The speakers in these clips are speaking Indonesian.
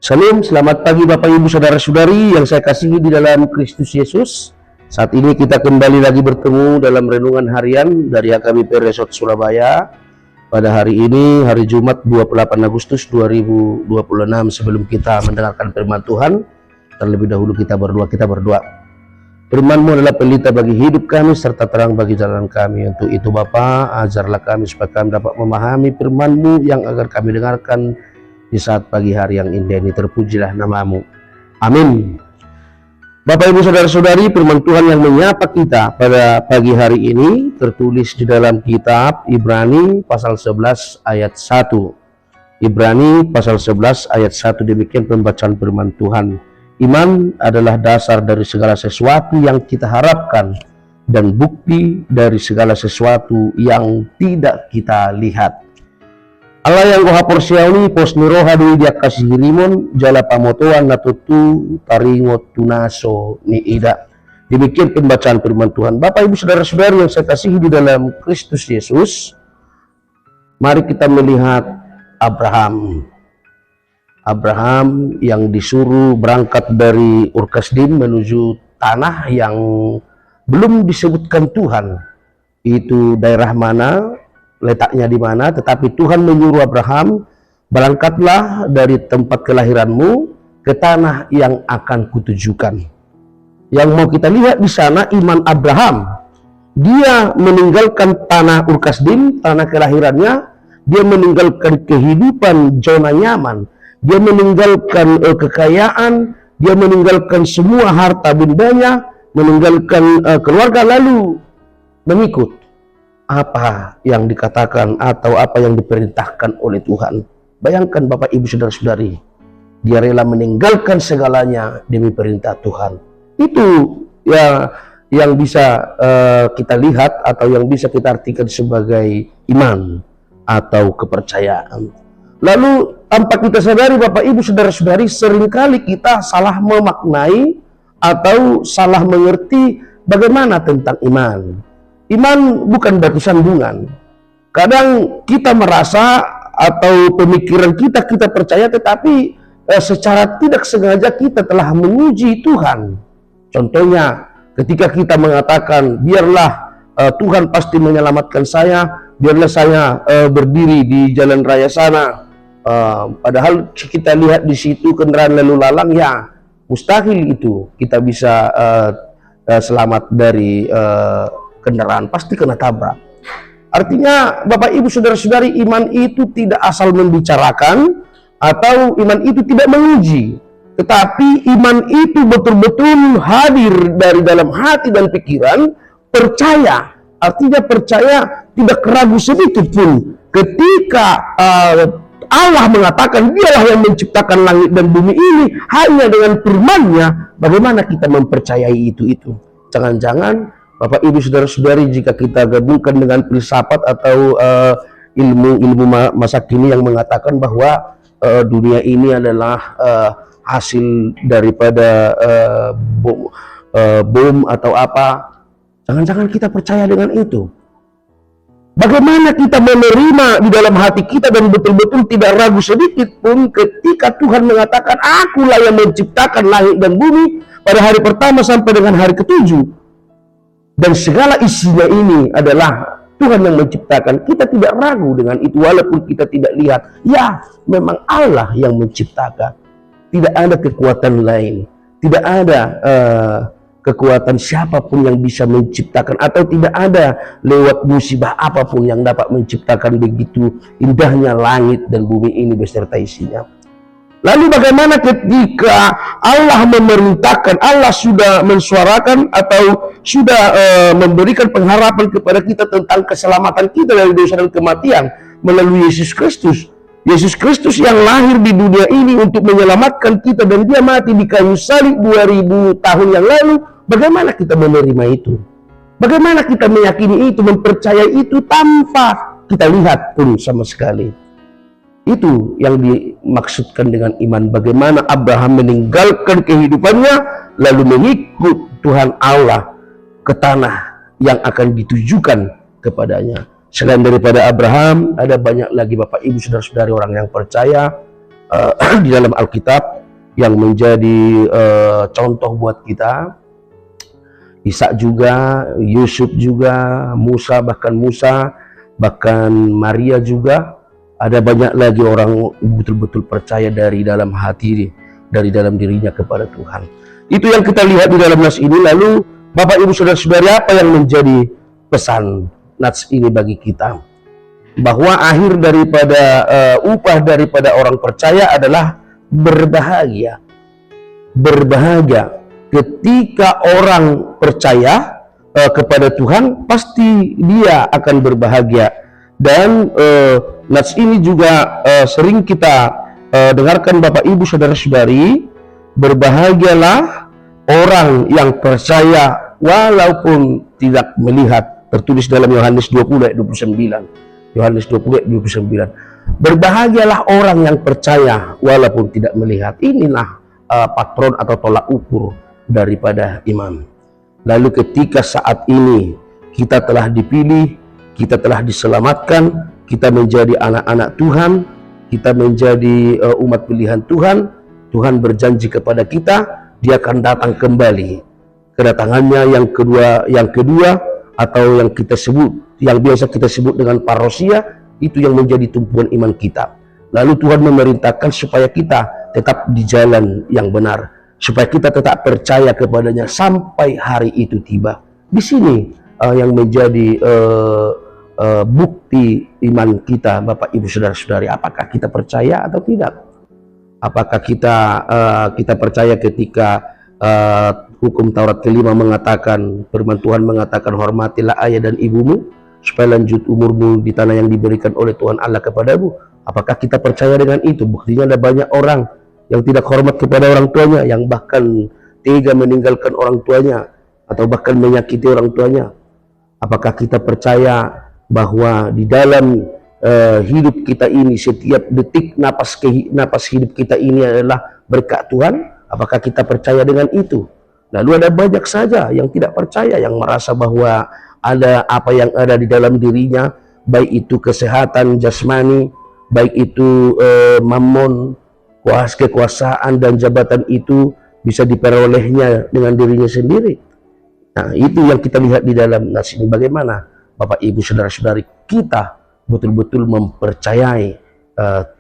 Salam, selamat pagi Bapak Ibu Saudara-saudari yang saya kasihi di dalam Kristus Yesus. Saat ini kita kembali lagi bertemu dalam renungan harian dari HKBP Resort Surabaya. Pada hari ini, hari Jumat 28 Agustus 2026, sebelum kita mendengarkan firman Tuhan, terlebih dahulu kita berdoa. Firman-Mu adalah pelita bagi hidup kami serta terang bagi jalan kami. Untuk itu Bapa, ajarlah kami supaya kami dapat memahami firman-Mu yang akan kami dengarkan di saat pagi hari yang indah ini. Terpujilah nama-Mu. Amin. Bapak Ibu Saudara-saudari, firman Tuhan yang menyapa kita pada pagi hari ini tertulis di dalam kitab Ibrani pasal 11 ayat 1. Ibrani pasal 11 ayat 1, demikian pembacaan firman Tuhan. Iman adalah dasar dari segala sesuatu yang kita harapkan dan bukti dari segala sesuatu yang tidak kita lihat. Allah yang koha porsiauni pos niroha dui dia kasih rimon jala pamotoan natutu taringot tunaso ni ida. Demikian pembacaan firman Tuhan. Bapak Ibu Saudara-saudari yang saya kasihi di dalam Kristus Yesus, mari kita melihat Abraham yang disuruh berangkat dari Ur Kasdim menuju tanah yang belum disebutkan Tuhan itu daerah mana, letaknya di mana, tetapi Tuhan menyuruh Abraham, berangkatlah dari tempat kelahiranmu ke tanah yang akan kutujukan. Yang mau kita lihat di sana iman Abraham. Dia meninggalkan tanah Ur Kasdim, tanah kelahirannya, dia meninggalkan kehidupan zona nyaman, dia meninggalkan kekayaan, dia meninggalkan semua harta bendanya, meninggalkan keluarga, lalu mengikut apa yang dikatakan atau apa yang diperintahkan oleh Tuhan. Bayangkan Bapak Ibu Saudara-saudari, dia rela meninggalkan segalanya demi perintah Tuhan. Itu ya yang bisa kita lihat atau yang bisa kita artikan sebagai iman atau kepercayaan. Lalu tanpa kita sadari Bapak Ibu Saudara-saudari, seringkali kita salah memaknai atau salah mengerti bagaimana tentang iman. Iman bukan batu sandungan. Kadang kita merasa atau pemikiran kita percaya, tetapi secara tidak sengaja kita telah menguji Tuhan. Contohnya ketika kita mengatakan biarlah Tuhan pasti menyelamatkan saya, biarlah saya berdiri di jalan raya sana, padahal kita lihat di situ kendaraan lalu lalang, ya mustahil itu kita bisa selamat dari kendaraan, pasti kena tabrak. Artinya Bapak Ibu Saudara-saudari, iman itu tidak asal membicarakan atau iman itu tidak menguji, tetapi iman itu betul-betul hadir dari dalam hati dan pikiran, percaya. Artinya percaya, tidak ragu sedikit pun ketika Allah mengatakan dialah yang menciptakan langit dan bumi ini hanya dengan firman-Nya. Bagaimana kita mempercayai itu? Jangan-jangan Bapak Ibu Saudara-saudari, jika kita gabungkan dengan filsafat atau ilmu masa kini yang mengatakan bahwa dunia ini adalah hasil daripada bom atau apa, jangan-jangan kita percaya dengan itu. Bagaimana kita menerima di dalam hati kita dan betul-betul tidak ragu sedikit pun ketika Tuhan mengatakan, akulah yang menciptakan langit dan bumi pada hari pertama sampai dengan hari ketujuh. Dan segala isinya ini adalah Tuhan yang menciptakan. Kita tidak ragu dengan itu walaupun kita tidak lihat. Ya, memang Allah yang menciptakan. Tidak ada kekuatan lain. Tidak ada kekuatan siapapun yang bisa menciptakan, atau tidak ada lewat musibah apapun yang dapat menciptakan begitu indahnya langit dan bumi ini beserta isinya. Lalu bagaimana ketika Allah memerintahkan, Allah sudah mensuarakan atau sudah memberikan pengharapan kepada kita tentang keselamatan kita dari dosa dan kematian melalui Yesus Kristus. Yesus Kristus yang lahir di dunia ini untuk menyelamatkan kita dan dia mati di kayu salib 2000 tahun yang lalu. Bagaimana kita menerima itu? Bagaimana kita meyakini itu, mempercayai itu tanpa kita lihat pun sama sekali? Itu yang dimaksudkan dengan iman. Bagaimana Abraham meninggalkan kehidupannya lalu mengikut Tuhan Allah ke tanah yang akan ditujukan kepadanya. Selain daripada Abraham, ada banyak lagi Bapak Ibu Saudara-saudari orang yang percaya di dalam Alkitab. yang menjadi contoh buat kita. Ishak juga, Yusuf juga, Musa, bahkan Maria juga. Ada banyak lagi orang betul-betul percaya dari dalam hati, dari dalam dirinya kepada Tuhan. Itu yang kita lihat di dalam nas ini. Lalu Bapak Ibu Saudara-saudari, apa yang menjadi pesan nas ini bagi kita? Bahwa akhir daripada upah daripada orang percaya adalah berbahagia. Berbahagia. Ketika orang percaya kepada Tuhan, pasti dia akan berbahagia. Dan nas ini juga sering kita dengarkan Bapak Ibu Saudara-saudari, berbahagialah orang yang percaya walaupun tidak melihat, tertulis dalam Yohanes 20 ayat 29. Yohanes 20 ayat 29. Berbahagialah orang yang percaya walaupun tidak melihat. Inilah patron atau tolak ukur daripada iman. Lalu ketika saat ini kita telah dipilih, kita telah diselamatkan, kita menjadi anak-anak Tuhan, kita menjadi umat pilihan Tuhan, Tuhan berjanji kepada kita, dia akan datang kembali. Kedatangannya yang kedua atau yang kita sebut, yang biasa kita sebut dengan parousia, itu yang menjadi tumpuan iman kita. Lalu Tuhan memerintahkan supaya kita tetap di jalan yang benar, supaya kita tetap percaya kepadanya sampai hari itu tiba. Di sini yang menjadi bukti iman kita, Bapak Ibu Saudara-saudari. Apakah kita percaya atau tidak? Apakah kita percaya ketika hukum Taurat kelima mengatakan, firman Tuhan mengatakan, hormatilah ayah dan ibumu supaya lanjut umurmu di tanah yang diberikan oleh Tuhan Allah kepadamu. Apakah kita percaya dengan itu? Buktinya ada banyak orang yang tidak hormat kepada orang tuanya, yang bahkan tega meninggalkan orang tuanya atau bahkan menyakiti orang tuanya. Apakah kita percaya bahwa di dalam hidup kita ini, setiap detik napas hidup kita ini adalah berkat Tuhan? Apakah kita percaya dengan itu? Lalu ada banyak saja yang tidak percaya, yang merasa bahwa ada apa yang ada di dalam dirinya, baik itu kesehatan jasmani, baik itu mammon, kekuasaan dan jabatan itu bisa diperolehnya dengan dirinya sendiri. Nah, itu yang kita lihat di dalam nas ini. Bagaimana Bapak Ibu Saudara-saudari kita betul-betul mempercayai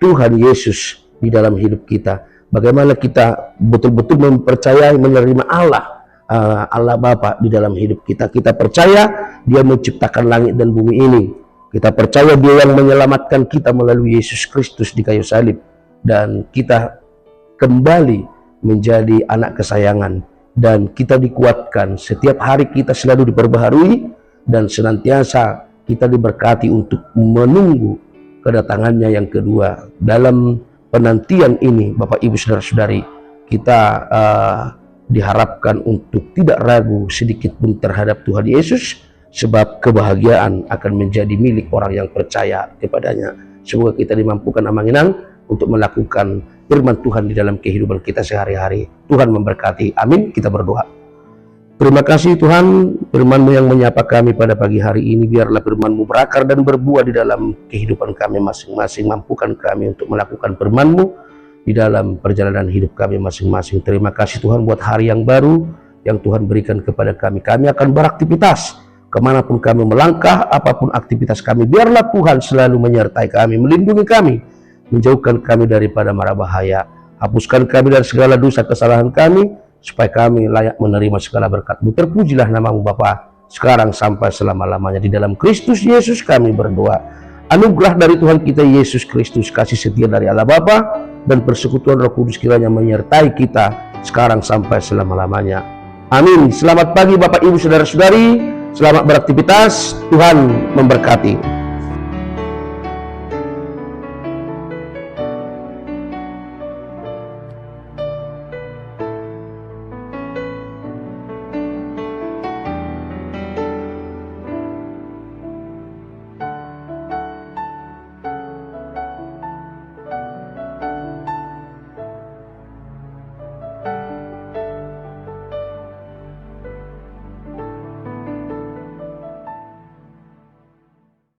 Tuhan Yesus di dalam hidup kita. Bagaimana kita betul-betul mempercayai, menerima Allah Bapa di dalam hidup kita. Kita percaya dia menciptakan langit dan bumi ini. Kita percaya dia yang menyelamatkan kita melalui Yesus Kristus di kayu salib. Dan kita kembali menjadi anak kesayangan, dan kita dikuatkan. Setiap hari kita selalu diperbaharui, dan senantiasa kita diberkati untuk menunggu kedatangannya yang kedua. Dalam penantian ini, Bapak Ibu Saudara-saudari, kita diharapkan untuk tidak ragu sedikit pun terhadap Tuhan Yesus, sebab kebahagiaan akan menjadi milik orang yang percaya kepadanya. Semoga kita dimampukan amanginan untuk melakukan firman Tuhan di dalam kehidupan kita sehari-hari. Tuhan memberkati. Amin. Kita berdoa. Terima kasih Tuhan, firman-Mu yang menyapa kami pada pagi hari ini. Biarlah firman-Mu berakar dan berbuah di dalam kehidupan kami masing-masing. Mampukan kami untuk melakukan firman-Mu di dalam perjalanan hidup kami masing-masing. Terima kasih Tuhan buat hari yang baru yang Tuhan berikan kepada kami. Kami akan beraktivitas kemanapun kami melangkah, apapun aktivitas kami. Biarlah Tuhan selalu menyertai kami, melindungi kami, menjauhkan kami daripada mara bahaya. Hapuskan kami dari segala dosa kesalahan kami, supaya kami layak menerima segala berkat-Mu. Terpujilah nama-Mu Bapa, sekarang sampai selama-lamanya. Di dalam Kristus Yesus kami berdoa. Anugerah dari Tuhan kita Yesus Kristus, kasih setia dari Allah Bapa, dan persekutuan Roh Kudus kiranya menyertai kita sekarang sampai selama-lamanya. Amin. Selamat pagi Bapak Ibu Saudara-saudari, selamat beraktivitas, Tuhan memberkati.